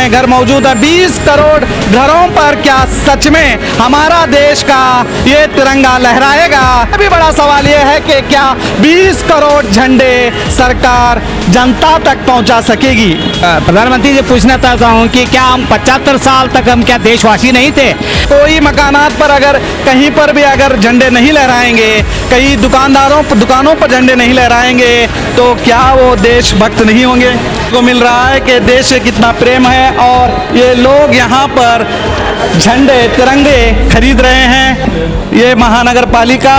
में घर मौजूद है। 20 करोड़ घरों पर क्या सच में हमारा देश का ये तिरंगा लहराएगा? अभी बड़ा सवाल ये है कि क्या 20 करोड़ झंडे सरकार जनता तक पहुंचा सकेगी? प्रधानमंत्री से पूछना चाहता हूँ कि क्या हम 75 साल तक हम क्या देशवासी नहीं थे? कोई मकानात पर अगर कहीं पर भी अगर झंडे नहीं लहराएंगे, कई दुकानों पर झंडे नहीं लहराएंगे, तो क्या वो देशभक्त नहीं होंगे? को मिल रहा है कि देश से कितना प्रेम है और ये लोग यहाँ पर झंडे तिरंगे खरीद रहे हैं। ये महानगर पालिका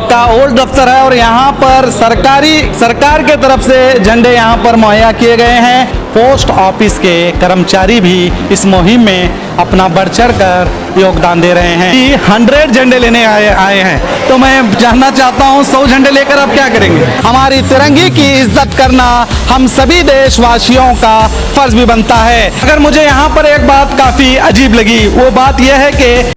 का ओल्ड दफ्तर है और यहाँ पर सरकार के तरफ से झंडे यहाँ पर मुहैया किए गए हैं। पोस्ट ऑफिस के कर्मचारी भी इस मुहिम में अपना बढ़ चढ़ कर योगदान दे रहे हैं। 100 झंडे लेने आए हैं, तो मैं जानना चाहता हूँ 100 झंडे लेकर आप क्या करेंगे? हमारी तिरंगे की इज्जत करना हम सभी देशवासियों का फर्ज भी बनता है। अगर मुझे यहाँ पर एक बात काफ़ी अजीब लगी, वो बात यह है कि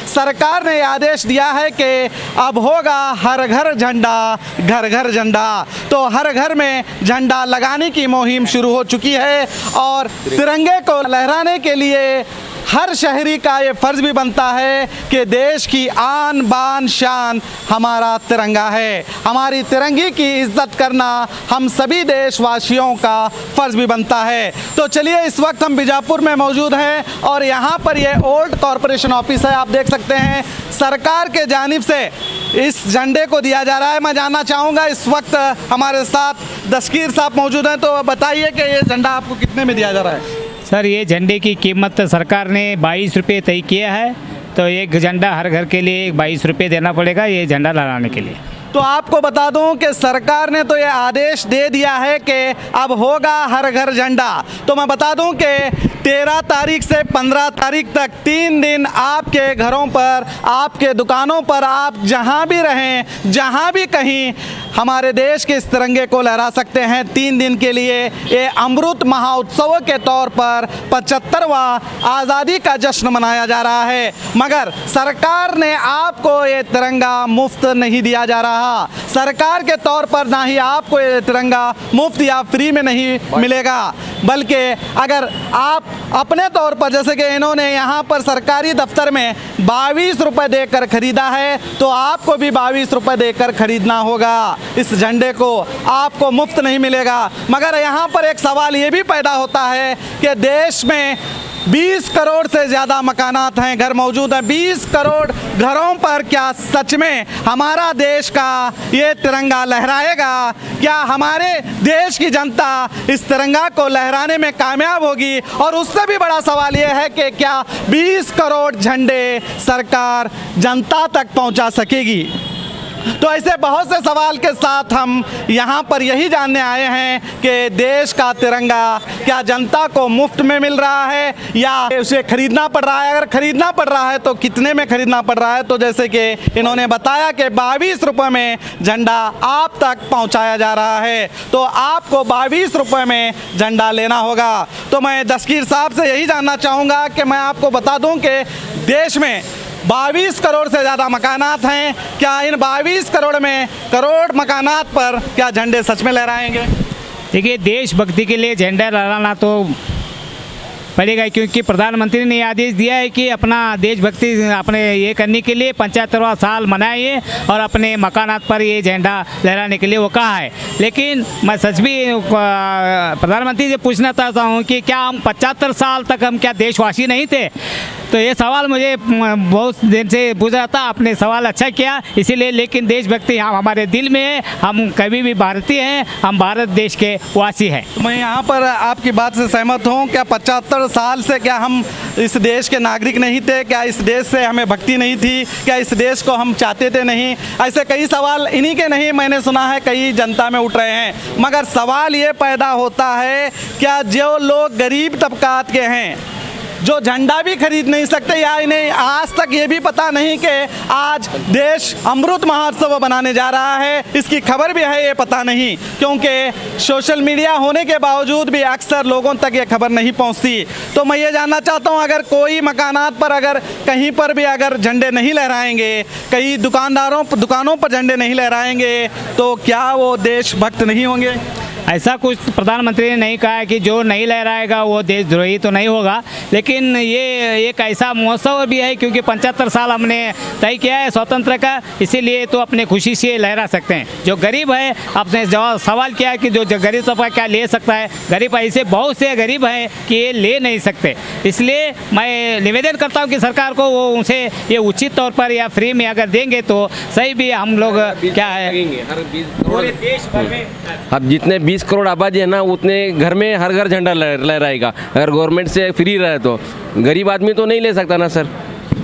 सरकार ने आदेश दिया है कि अब होगा हर घर झंडा, घर घर झंडा। तो हर घर में झंडा लगाने की मुहिम शुरू हो चुकी है और तिरंगे को लहराने के लिए हर शहरी का ये फर्ज भी बनता है कि देश की आन बान शान हमारा तिरंगा है। हमारी तिरंगे की इज्जत करना हम सभी देशवासियों का फर्ज भी बनता है। तो चलिए, इस वक्त हम बीजापुर में मौजूद हैं और यहाँ पर ये ओल्ड कॉरपोरेशन ऑफिस है। आप देख सकते हैं सरकार के जानिब से इस झंडे को दिया जा रहा है। मैं जानना चाहूँगा, इस वक्त हमारे साथ दस्तगीर साहब मौजूद हैं, तो बताइए कि ये झंडा आपको कितने में दिया जा रहा है? सर, ये झंडे की कीमत सरकार ने 22 रुपये तय किया है, तो एक झंडा हर घर के लिए 22 रुपये देना पड़ेगा ये झंडा लहराने के लिए। तो आपको बता दूं कि सरकार ने तो ये आदेश दे दिया है कि अब होगा हर घर झंडा। तो मैं बता दूं कि 13 तारीख से 15 तारीख तक 3 दिन आपके घरों पर, आपके दुकानों पर, आप जहां भी रहें, जहां भी कहीं हमारे देश के इस तिरंगे को लहरा सकते हैं। 3 दिन के लिए ये अमृत महोत्सव के तौर पर 75वां आज़ादी का जश्न मनाया जा रहा है। मगर सरकार ने आपको ये तिरंगा मुफ्त नहीं दिया जा रहा। सरकार के तौर पर ना ही आपको ये तिरंगा मुफ्त या फ्री में नहीं मिलेगा, बल्कि अगर आप अपने तौर पर, जैसे कि इन्होंने यहाँ पर सरकारी दफ्तर में 22 रुपये देकर खरीदा है, तो आपको भी 22 रुपये देकर खरीदना होगा। इस झंडे को आपको मुफ्त नहीं मिलेगा। मगर यहाँ पर एक सवाल ये भी पैदा होता है कि देश में 20 करोड़ से ज़्यादा मकानात हैं, घर मौजूद हैं। 20 करोड़ घरों पर क्या सच में हमारा देश का ये तिरंगा लहराएगा? क्या हमारे देश की जनता इस तिरंगा को लहराने में कामयाब होगी? और उससे भी बड़ा सवाल ये है कि क्या 20 करोड़ झंडे सरकार जनता तक पहुंचा सकेगी? तो ऐसे बहुत से सवाल के साथ हम यहाँ पर यही जानने आए हैं कि देश का तिरंगा क्या जनता को मुफ्त में मिल रहा है या उसे खरीदना पड़ रहा है? अगर खरीदना पड़ रहा है तो कितने में खरीदना पड़ रहा है? तो जैसे कि इन्होंने बताया कि 22 रुपये में झंडा आप तक पहुँचाया जा रहा है, तो आपको 22 रुपये में झंडा लेना होगा। तो मैं दस्तगीर साहब से यही जानना चाहूँगा कि मैं आपको बता दूँ कि देश में 22 करोड़ से ज़्यादा मकानात हैं। क्या इन 22 करोड़ में करोड़ मकानात पर क्या झंडे सच में लहराएंगे? देखिए, देशभक्ति के लिए झंडा लहराना तो पड़ेगा, क्योंकि प्रधानमंत्री ने आदेश दिया है कि अपना देशभक्ति अपने ये करने के लिए 75वां साल मनाइए और अपने मकानात पर ये झंडा लहराने के लिए वो कहा है। लेकिन मैं सच भी प्रधानमंत्री से पूछना चाहता हूँ कि क्या हम 75 साल तक हम क्या देशवासी नहीं थे? तो ये सवाल मुझे बहुत दिन से पूछ रहा था। आपने सवाल अच्छा किया इसीलिए। लेकिन देशभक्ति हमारे दिल में है, हम कभी भी भारतीय हैं, हम भारत देश के वासी हैं। मैं यहाँ पर आपकी बात से सहमत हूँ। क्या 75 साल से क्या हम इस देश के नागरिक नहीं थे? क्या इस देश से हमें भक्ति नहीं थी? क्या इस देश को हम चाहते थे नहीं? ऐसे कई सवाल इन्हीं के नहीं, मैंने सुना है कई जनता में उठ रहे हैं। मगर सवाल ये पैदा होता है, क्या जो लोग गरीब तबकात के हैं, जो झंडा भी खरीद नहीं सकते, या इन्हें आज तक ये भी पता नहीं कि आज देश अमृत महोत्सव बनाने जा रहा है, इसकी खबर भी है ये पता नहीं, क्योंकि सोशल मीडिया होने के बावजूद भी अक्सर लोगों तक ये खबर नहीं पहुंचती। तो मैं ये जानना चाहता हूं, अगर कोई मकानात पर अगर कहीं पर भी अगर झंडे नहीं लहराएंगे, कई दुकानों पर झंडे नहीं लहराएंगे, तो क्या वो देशभक्त नहीं होंगे? ऐसा कुछ प्रधानमंत्री ने नहीं कहा है कि जो नहीं लहराएगा वो देशद्रोही तो नहीं होगा, लेकिन ये एक ऐसा महोत्सव भी है क्योंकि 75 साल हमने तय किया है स्वतंत्र का, इसीलिए तो अपने खुशी से लहरा सकते हैं। जो गरीब है, आपने जवाब सवाल किया कि जो गरीब तबका क्या ले सकता है, गरीब ऐसे बहुत से गरीब हैं कि ये ले नहीं सकते। इसलिए मैं निवेदन करता हूँ कि सरकार को वो उनसे ये उचित तौर पर या फ्री में अगर देंगे तो सही भी हम लोग क्या है पूरे देश भर में अब जितने 20 करोड़ आबादी है ना, उतने घर में हर घर झंडा लहराएगा। अगर गवर्नमेंट से फ्री रहे तो गरीब आदमी तो नहीं ले सकता ना सर।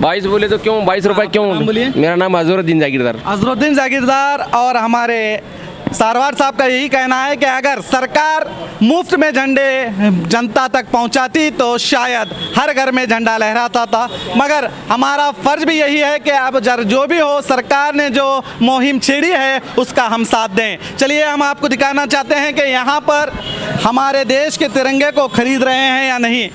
22 बोले तो क्यों 22 रुपए क्यों? नाम बोलिए। मेरा नाम अजहरुद्दीन जागीरदार। अजहरुद्दीन जागीरदार। और हमारे सारवार साहब का यही कहना है कि अगर सरकार मुफ्त में झंडे जनता तक पहुंचाती तो शायद हर घर में झंडा लहराता था, मगर हमारा फर्ज भी यही है कि अब जो भी हो, सरकार ने जो मुहिम छेड़ी है उसका हम साथ दें। चलिए हम आपको दिखाना चाहते हैं कि यहाँ पर हमारे देश के तिरंगे को खरीद रहे हैं या नहीं।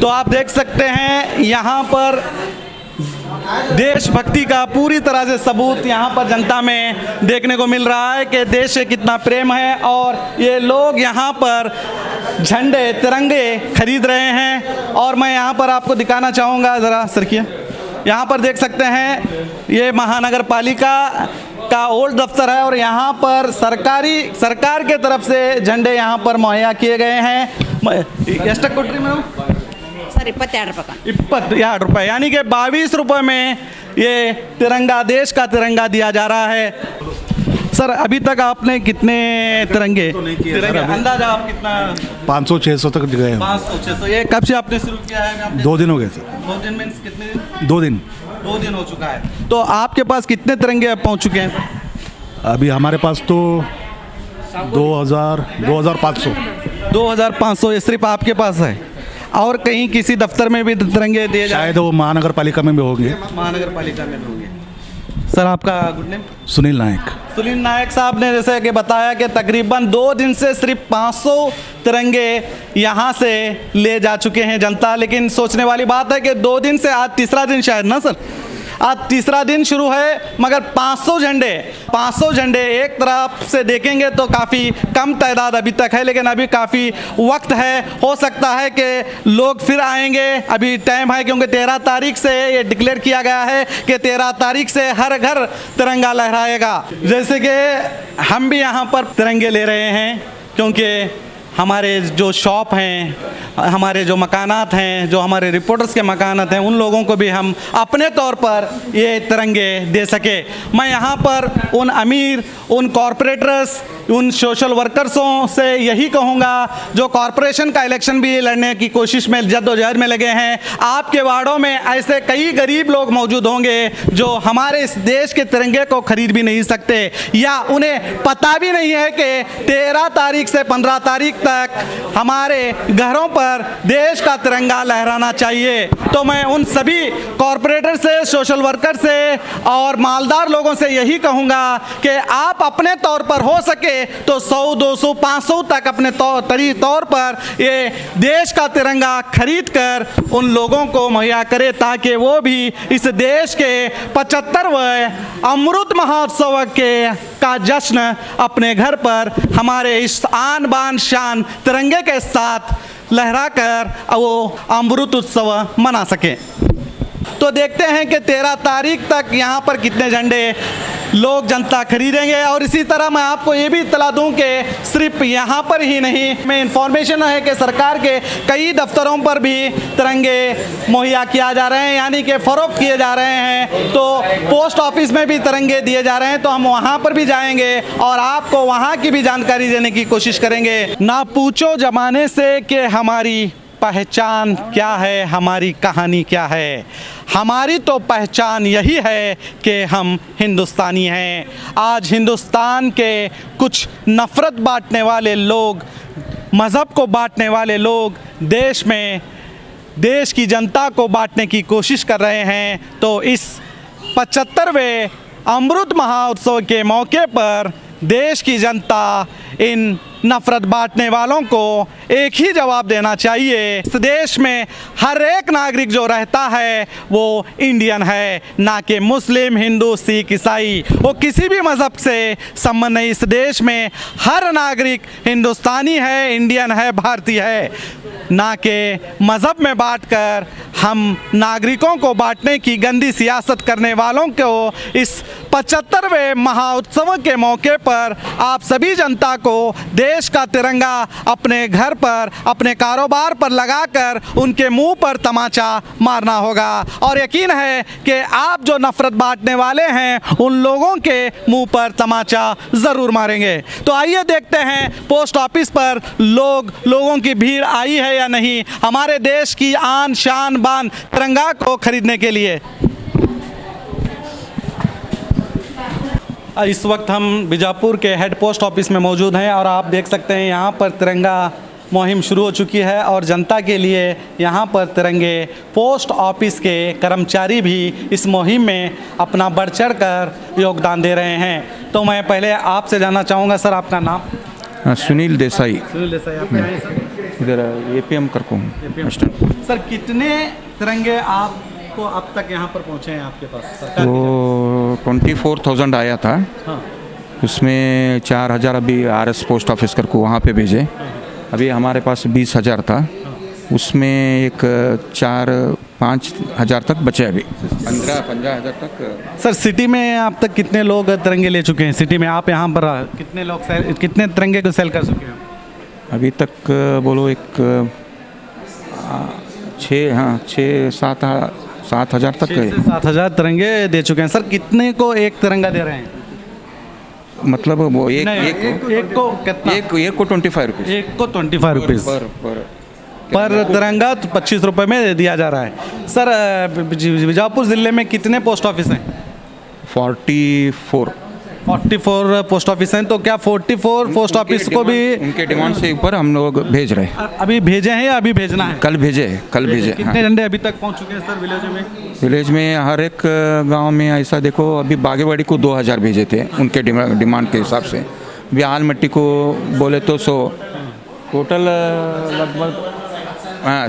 तो आप देख सकते हैं यहाँ पर देशभक्ति का पूरी तरह से सबूत यहाँ पर जनता में देखने को मिल रहा है कि देश से कितना प्रेम है। और ये लोग यहाँ पर झंडे तिरंगे खरीद रहे हैं। और मैं यहाँ पर आपको दिखाना चाहूँगा, ज़रा सरकिए, यहाँ पर देख सकते हैं ये महानगर पालिका का ओल्ड दफ्तर है और यहाँ पर सरकार के तरफ से झंडे यहाँ पर मुहैया किए गए हैं। ಎಷ್ಟು ಕೊಟ್ರಿ ಮೇಡಮ್? सर 22 रुपये का। 22 रुपये, यानी कि 22 रुपये में ये तिरंगा, देश का तिरंगा दिया जा रहा है। सर अभी तक आपने कितने तिरंगे अंदाजा आप कितना? 500-600 तक गए हैं। 500-600। ये कब से आपने शुरू किया है? 2 दिन हो गए सर। 2 दिन में कितने दिन? 2 दिन। 2 दिन हो चुका है। तो आपके पास कितने तिरंगे अब पहुंच चुके हैं? अभी हमारे पास तो 2500। 2500 ये सिर्फ आपके पास है, और कहीं किसी दफ्तर में भी तिरंगे दिए जाए? शायद वो महानगर पालिका में भी होंगे। महानगर पालिका में होंगे। सर आपका गुड नेम? सुनील नायक। सुनील नायक साहब ने जैसे कि बताया कि तकरीबन 2 दिन से सिर्फ 500 तिरंगे यहाँ से ले जा चुके हैं जनता। लेकिन सोचने वाली बात है कि 2 दिन से आज तीसरा दिन शायद ना सर, आज तीसरा दिन शुरू है, मगर 500 झंडे एक तरफ से देखेंगे तो काफ़ी कम तादाद अभी तक है, लेकिन अभी काफ़ी वक्त है। हो सकता है कि लोग फिर आएंगे, अभी टाइम है, क्योंकि 13 तारीख से ये डिक्लेयर किया गया है कि 13 तारीख से हर घर तिरंगा लहराएगा। जैसे कि हम भी यहाँ पर तिरंगे ले रहे हैं, क्योंकि हमारे जो शॉप हैं, हमारे जो मकानात हैं, जो हमारे रिपोर्टर्स के मकानात हैं, उन लोगों को भी हम अपने तौर पर ये तिरंगे दे सके। मैं यहाँ पर उन अमीर, उन कॉरपोरेटर्स, उन सोशल वर्कर्सों से यही कहूँगा जो कॉरपोरेशन का इलेक्शन भी लड़ने की कोशिश में जद्दोजहद में लगे हैं, आपके वार्डों में ऐसे कई गरीब लोग मौजूद होंगे जो हमारे इस देश के तिरंगे को खरीद भी नहीं सकते, या उन्हें पता भी नहीं है कि 13 तारीख से 15 तारीख तक हमारे घरों पर देश का तिरंगा लहराना चाहिए। तो मैं उन सभी कॉरपोरेटर से, सोशल वर्कर से और मालदार लोगों से यही कहूँगा कि आप अपने तौर पर हो सके तो 100, 200, 500 तक अपने तौर पर ये देश का तिरंगा खरीद कर उन लोगों को मुहैया करे, ताकि वो भी इस देश के 75वें अमृत महोत्सव का जश्न अपने घर पर हमारे इस आन बान शान तिरंगे के साथ लहराकर वो अमृत उत्सव मना सकें। तो देखते हैं कि 13 तारीख तक यहाँ पर कितने झंडे लोग जनता खरीदेंगे। और इसी तरह मैं आपको ये भी इत्तला दूं कि सिर्फ यहाँ पर ही नहीं, में इंफॉर्मेशन है कि सरकार के कई दफ्तरों पर भी तिरंगे मुहैया किया जा रहे हैं, यानी कि फ़रोख्त किए जा रहे हैं। तो पोस्ट ऑफिस में भी तिरंगे दिए जा रहे हैं, तो हम वहाँ पर भी जाएंगे और आपको वहाँ की भी जानकारी देने की कोशिश करेंगे। ना पूछो ज़माने से कि हमारी पहचान क्या है, हमारी कहानी क्या है। हमारी तो पहचान यही है कि हम हिंदुस्तानी हैं। आज हिंदुस्तान के कुछ नफ़रत बांटने वाले लोग, मज़हब को बांटने वाले लोग देश में देश की जनता को बांटने की कोशिश कर रहे हैं। तो इस 75वें अमृत महोत्सव के मौके पर देश की जनता इन नफरत बांटने वालों को एक ही जवाब देना चाहिए। इस देश में हर एक नागरिक जो रहता है वो इंडियन है, ना कि मुस्लिम, हिंदू, सिख, ईसाई, वो किसी भी मज़हब से संबंध नहीं। इस देश में हर नागरिक हिंदुस्तानी है, इंडियन है, भारतीय है, ना कि मज़हब में बांटकर हम नागरिकों को बांटने की गंदी सियासत करने वालों को इस 75वें महाउत्सव के मौके पर आप सभी जनता को देश का तिरंगा अपने घर पर, अपने कारोबार पर लगाकर उनके मुंह पर तमाचा मारना होगा। और यकीन है कि आप जो नफरत बांटने वाले हैं उन लोगों के मुंह पर तमाचा ज़रूर मारेंगे। तो आइए देखते हैं पोस्ट ऑफिस पर लोगों की भीड़ आई है या नहीं हमारे देश की आन शान बान तिरंगा को खरीदने के लिए। इस वक्त हम बीजापुर के हेड पोस्ट ऑफिस में मौजूद हैं और आप देख सकते हैं यहाँ पर तिरंगा मुहिम शुरू हो चुकी है और जनता के लिए यहाँ पर तिरंगे पोस्ट ऑफिस के कर्मचारी भी इस मुहिम में अपना बढ़ चढ़ कर योगदान दे रहे हैं। तो मैं पहले आपसे जानना चाहूँगा सर, आपका नाम? सुनील देसाई, सुनील देसाई, आप कहाँ हैं सर? इधर एपीएम करको हूँ। सर कितने तिरंगे आपको अब तक यहाँ पर पहुँचे हैं आपके पास? सरकार वो 24,000 आया था, हाँ, उसमें 4,000 अभी आरएस पोस्ट ऑफिस करको वहाँ पे भेजे। अभी हमारे पास 20,000 था, उसमें एक 4-5 हज़ार तक बचे। अभी 15,000 तक। सर सिटी में आप तक कितने लोग तिरंगे ले चुके हैं? सिटी में आप यहाँ पर कितने लोग कितने तिरंगे को सेल कर चुके हैं अभी तक? बोलो एक 6-7 हज़ार तक। 6 से 7 हज़ार तिरंगे दे चुके हैं। सर कितने को एक तिरंगा दे रहे हैं? मतलब वो एक को कितना? एक को 25 रुपीज़। एक को 25 रुपीज़ पर तिरंगा 25 रुपये में दिया जा रहा है। सर बीजापुर ज़िले में कितने पोस्ट ऑफिस हैं? 44 पोस्ट ऑफिस हैं। तो क्या 44 पोस्ट ऑफिस को भी उनके डिमांड से ऊपर हम लोग भेज रहे हैं? अभी भेजे हैं या अभी भेजना है? कल भेजे। कितने झंडे अभी तक पहुंच चुके हैं सर विलेज में? विलेज में हर एक गांव में ऐसा देखो, अभी बागेवाड़ी को 2,000 भेजे थे उनके डिमांड के हिसाब से। अभी आलमट्टी को बोले तो 100, टोटल लगभग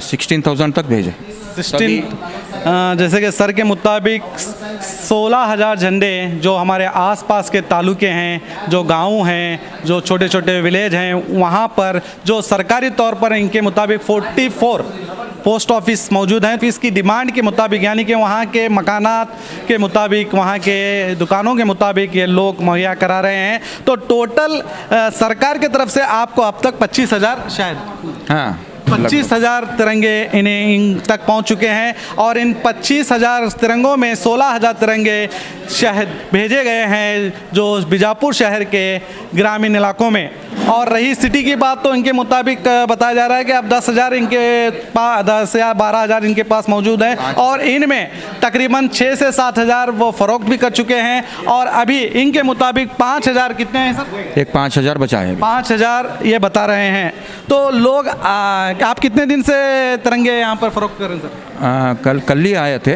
16,000 तक भेजे। 16 जैसे कि सर के मुताबिक 16,000 झंडे जो हमारे आसपास के तालुके हैं, जो गांव हैं, जो छोटे छोटे विलेज हैं, वहाँ पर जो सरकारी तौर पर इनके मुताबिक 44 पोस्ट ऑफिस मौजूद हैं। इसकी डिमांड के मुताबिक, यानी कि वहाँ के मकानात के मुताबिक, वहाँ के दुकानों के मुताबिक ये लोग मुहैया करा रहे हैं। तो टोटल सरकार की तरफ से आपको अब तक 25,000 शायद, हाँ, 25,000 तिरंगे इन्हें इन तक पहुंच चुके हैं। और इन 25,000 तिरंगों में 16,000 तिरंगे शायद भेजे गए हैं जो बीजापुर शहर के ग्रामीण इलाकों में। और रही सिटी की बात तो इनके मुताबिक बताया जा रहा है कि अब 10,000 इनके पास, 10 या 12,000 इनके पास मौजूद है और इनमें तकरीबन 6 से 7 हज़ार वो फ़रोख्त भी कर चुके हैं। और अभी इनके मुताबिक 5,000 कितने हैं सर? एक 5,000 बचा है। 5,000 ये बता रहे हैं। तो लोग आप कितने दिन से तिरंगे यहाँ पर फ़रोख्त कर रहे हैं सर? कल ही आए थे,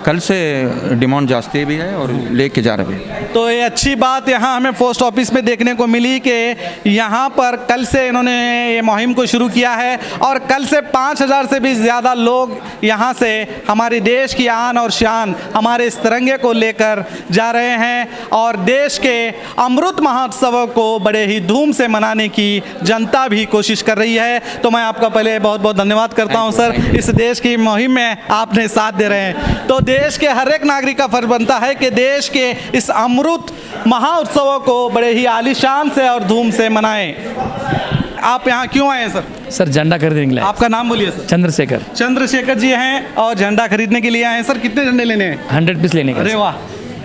कल से डिमांड जास्ती भी है और लेके जा रहे हैं। तो ये अच्छी बात यहाँ हमें पोस्ट ऑफिस में देखने को मिली कि यहाँ पर कल से इन्होंने ये मुहिम को शुरू किया है और कल से 5,000 से भी ज़्यादा लोग यहाँ से हमारे देश की आन और शान, हमारे इस तिरंगे को लेकर जा रहे हैं। और देश के अमृत महोत्सव को बड़े ही धूम से मनाने की जनता भी कोशिश कर रही है। तो मैं आपका पहले बहुत बहुत धन्यवाद करता हूँ सर, इस देश की मुहिम में आपने साथ दे रहे हैं। तो देश के हर एक नागरिक का फर्ज बनता है कि देश के इस अमृत महाउत्सव को बड़े ही आलीशान से और धूम से मनाएं। आप यहाँ क्यों आए हैं सर? सर झंडा खरीदने के लिए। आपका नाम बोलिए सर। चंद्रशेखर जी हैं और झंडा खरीदने के लिए आए हैं। सर कितने झंडे लेने हैं? 100 पीस लेने के। अरे वाह,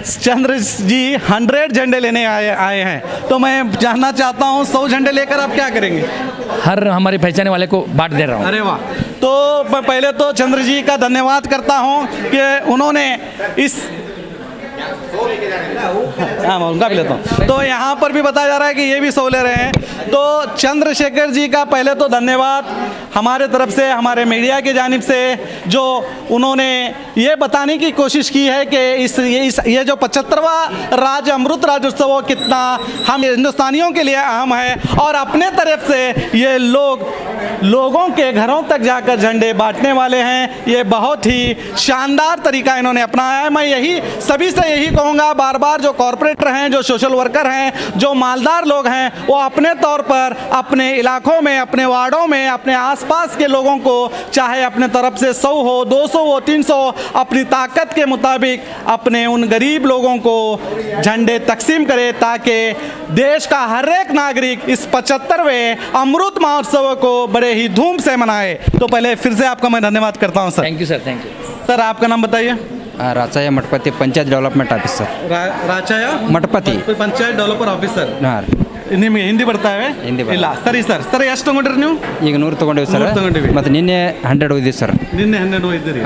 चंद्र जी 100 झंडे लेने आए हैं। तो मैं जानना चाहता हूँ 100 झंडे लेकर आप क्या करेंगे? हर हमारे पहचाने वाले को बांट दे रहा हूँ। अरे वाह, तो मैं पहले तो चंद्र जी का धन्यवाद करता हूँ कि उन्होंने इस उनका भी लेता हूँ। तो यहाँ पर भी बताया जा रहा है कि ये भी 100 ले रहे हैं। तो चंद्रशेखर जी का पहले तो धन्यवाद हमारे तरफ से, हमारे मीडिया की जानिब से, जो उन्होंने ये बताने की कोशिश की है कि ये जो 75वां राज्य अमृत राज्योत्सव वो कितना हम हिंदुस्तानियों के लिए अहम है, और अपने तरफ से ये लोगों के घरों तक जाकर झंडे बांटने वाले हैं। ये बहुत ही शानदार तरीका इन्होंने अपनाया है। मैं यही सभी से यही कहूँगा, बार बार जो कॉरपोरेटर हैं, जो सोशल वर्कर हैं, जो मालदार लोग हैं, वो अपने तौर पर अपने इलाकों में, अपने वार्डों में, अपने आसपास के लोगों को चाहे अपने तरफ से 100 हो, 200 हो, 300 अपनी ताकत के मुताबिक अपने उन गरीब लोगों को झंडे तकसीम करे, ताकि देश का हर एक नागरिक इस 75वें अमृत महोत्सव को बड़े ही धूम से मनाए। तो पहले फिर से आपका मैं धन्यवाद करता हूं सर। Thank you sir, thank you sir, आपका नाम बताइए। Rachaya Mathapati panchayat development officer Rachaya Mathapati panchayat developer officer. ಹಾಂ ನಿಮಗೆ ಹಿಂದಿ ಬರ್ತಾ ಇವೆ? ಹಿಂದಿ ಬರ್ತದೆ. ಇಲ್ಲ ಸರಿ ಸರ್. ಸರ್ ಎಷ್ಟು ತಗೊಂಡ್ರಿ ನೀವು? ಈಗ 100 ತೊಗೊಂಡಿವಿ ಸರ್. 100 ತಗೊಂಡಿವಿ. ಮತ್ತು ನಿನ್ನೆ 100 ಒಯ್ದಿವಿ ಸರ್. ನಿನ್ನೆ 12 ಒಯ್ದಿರಿ?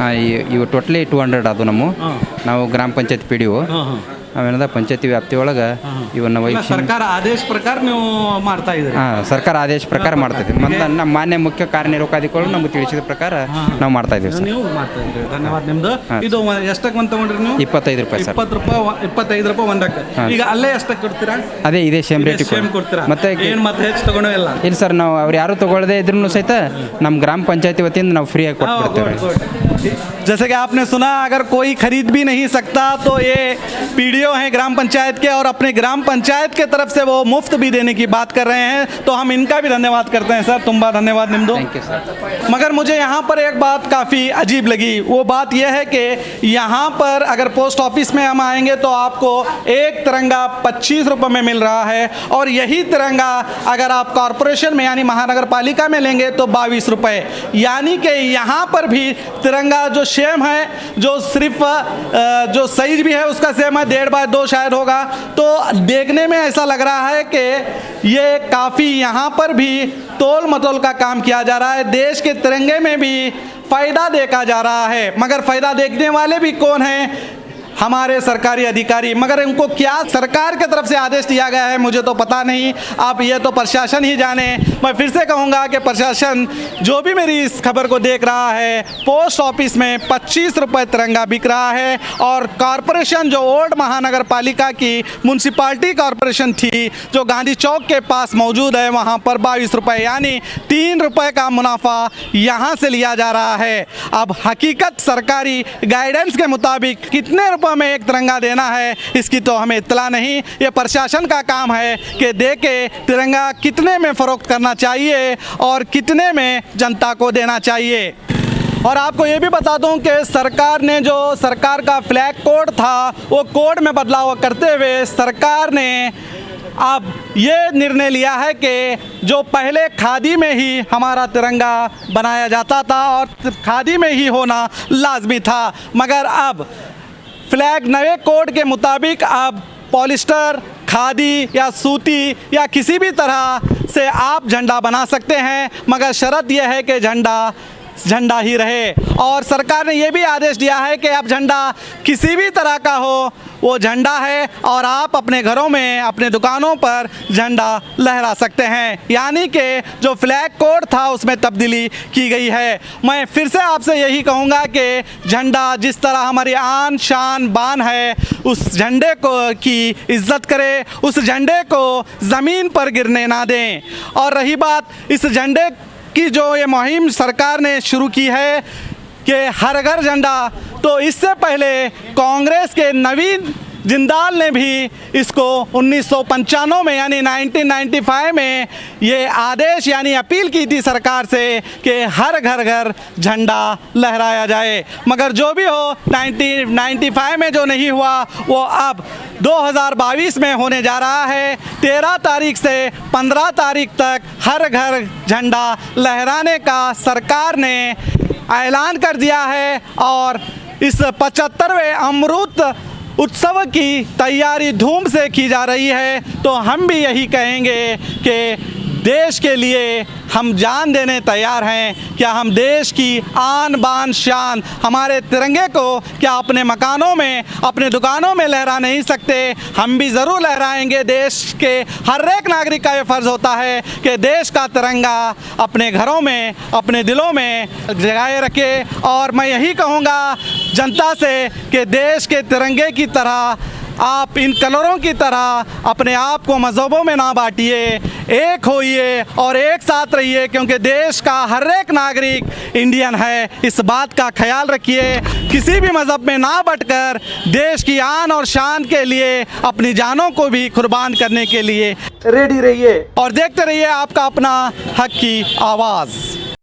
ಇವು ಟೋಟಲಿ 200 ಅದು ನಮ್ಮ ನಾವು ಗ್ರಾಮ ಪಂಚಾಯತ್ ಪಿ ಡಿ ಒ ಅವೇನದ ಪಂಚಾಯತಿ ವ್ಯಾಪ್ತಿ ಒಳಗೆ ಇವನ್ನ ಸರ್ಕಾರ ಆದೇಶ ಪ್ರಕಾರ ನೀವು ಮಾಡ್ತಾ ಇದ್ದೀರಿ? ಹಾಂ, ಸರ್ಕಾರ ಆದೇಶ ಪ್ರಕಾರ ಮಾಡ್ತಾ ಇದ್ದೀವಿ. ಮತ್ತು ನಮ್ಮ ಮಾನ್ಯ ಮುಖ್ಯ ಕಾರ್ಯನಿರ್ವಾಹಕಾಧಿಕಾರಿಗಳು ನಮಗೆ ತಿಳಿಸಿದ ಪ್ರಕಾರ ನಾವು ಮಾಡ್ತಾ ಇದ್ದೀವಿ ಸರ್. ನೀವು ಮಾಡ್ತಾ ಇದ್ದೀರಿ, ಧನ್ಯವಾದ ನಿಮ್ದು. ಇದು ಎಷ್ಟಕ್ಕೆ ಒಂದು ತಗೊಂಡ್ರಿ ನೀವು? 25 ರೂಪಾಯಿ ಸರ್. 25 ರೂಪಾಯಿ ಒಂದಕ್ಕೆ. ಈಗ ಅಲ್ಲೇ ಎಷ್ಟಕ್ಕೆ ಕೊಡ್ತೀರಾ? ಅದೇ ಇದೇ ಸೇಮ್ ರೇಟ್ ಕೊಡ್ತೀರಾ? ಮತ್ತೆ ಏನು ಮತ್ತೆ ಹೆಚ್ಚು ತಗೊಂಡಿಲ್ಲ? ಇಲ್ಲ ಸರ್, ನಾವು ಅವ್ರು ಯಾರು ತಗೊಳ್ಳದೆ ಇದ್ರೂ ಸಹಿತ ನಮ್ಮ ಗ್ರಾಮ ಪಂಚಾಯತಿ ವತಿಯಿಂದ ನಾವು ಫ್ರೀಯಾಗಿ ಕೊಟ್ಬಿಡ್ತೇವೆ. जैसे कि आपने सुना, अगर कोई खरीद भी नहीं सकता तो ये पीडीओ हैं ग्राम पंचायत के, और अपने ग्राम पंचायत के तरफ से वो मुफ्त भी देने की बात कर रहे हैं, तो हम इनका भी धन्यवाद करते हैं सर। तुम्बा धन्यवाद निम्दो। Thank you sir. मगर मुझे यहाँ पर एक बात काफ़ी अजीब लगी। वो बात यह है कि यहाँ पर अगर पोस्ट ऑफिस में हम आएंगे तो आपको एक तिरंगा 25 रुपये में मिल रहा है, और यही तिरंगा अगर आप कॉरपोरेशन में यानी महानगर पालिका में लेंगे तो 22 रुपये। यानी कि यहाँ पर भी तिरंगा जो सेम है, जो सिर्फ जो साइज भी है उसका सेम है, 1.5x2 शायद होगा। तो देखने में ऐसा लग रहा है कि ये काफ़ी यहाँ पर भी तोल मटोल का काम किया जा रहा है। देश के तिरंगे में भी फ़ायदा देखा जा रहा है, मगर फ़ायदा देखने वाले भी कौन हैं? हमारे सरकारी अधिकारी। मगर उनको क्या सरकार की तरफ से आदेश दिया गया है मुझे तो पता नहीं, आप ये तो प्रशासन ही जाने। मैं फिर से कहूँगा कि प्रशासन जो भी मेरी इस खबर को देख रहा है, पोस्ट ऑफिस में 25 रुपये तिरंगा बिक रहा है, और कॉरपोरेशन जो ओल्ड महानगर पालिका की म्यूनसिपाल्टी कॉरपोरेशन थी जो गांधी चौक के पास मौजूद है, वहाँ पर 22 रुपये, यानी 3 रुपये का मुनाफा यहाँ से लिया जा रहा है। अब हकीकत सरकारी गाइडेंस के मुताबिक कितने रुपये में एक तिरंगा देना है इसकी तो हमें इत्तला नहीं। ये प्रशासन का काम है कि दे के तिरंगा कितने में फ़रोख्त करना चाहिए और कितने में जनता को देना चाहिए। और आपको ये भी बता दूं कि सरकार ने जो सरकार का फ्लैग कोड था वो कोड में बदलाव करते हुए सरकार ने अब ये निर्णय लिया है कि जो पहले खादी में ही हमारा तिरंगा बनाया जाता था और खादी में ही होना लाजमी था, मगर अब फ्लैग नए कोड के मुताबिक अब पॉलिस्टर, खादी या सूती या किसी भी तरह से आप झंडा बना सकते हैं, मगर शर्त यह है कि झंडा ही रहे। और सरकार ने यह भी आदेश दिया है कि अब झंडा किसी भी तरह का हो, वो झंडा है और आप अपने घरों में, अपने दुकानों पर झंडा लहरा सकते हैं। यानी कि जो फ्लैग कोड था उसमें तब्दीली की गई है। मैं फिर से आपसे यही कहूँगा कि झंडा जिस तरह हमारी आन शान बान है, उस झंडे को की इज़्ज़त करें, उस झंडे को ज़मीन पर गिरने ना दें। और रही बात इस झंडे की जो ये मुहिम सरकार ने शुरू की है कि हर घर झंडा, तो इससे पहले कांग्रेस के नवीन जिंदाल ने भी इसको 1995 में यानी 1995 में ये आदेश यानी अपील की थी सरकार से कि हर घर झंडा लहराया जाए। मगर जो भी हो 1995 में जो नहीं हुआ वो अब 2022 में होने जा रहा है। 13 तारीख से 15 तारीख तक हर घर झंडा लहराने का सरकार ने ऐलान कर दिया है, और इस 75वें अमृत उत्सव की तैयारी धूम से की जा रही है। तो हम भी यही कहेंगे कि देश के लिए हम जान देने तैयार हैं। क्या हम देश की आन बान शान हमारे तिरंगे को क्या अपने मकानों में, अपने दुकानों में लहरा नहीं सकते? हम भी ज़रूर लहराएंगे। देश के हर एक नागरिक का ये फ़र्ज़ होता है कि देश का तिरंगा अपने घरों में, अपने दिलों में जगाए रखे। और मैं यही कहूँगा जनता से कि देश के तिरंगे की तरह आप इन कलरों की तरह अपने आप को मज़हबों में ना बांटिए, एक होइए और एक साथ रहिए, क्योंकि देश का हर एक नागरिक इंडियन है। इस बात का ख्याल रखिए, किसी भी मज़हब में ना बटकर देश की आन और शान के लिए अपनी जानों को भी कुर्बान करने के लिए रेडी रहिए और देखते रहिए आपका अपना हक की आवाज़।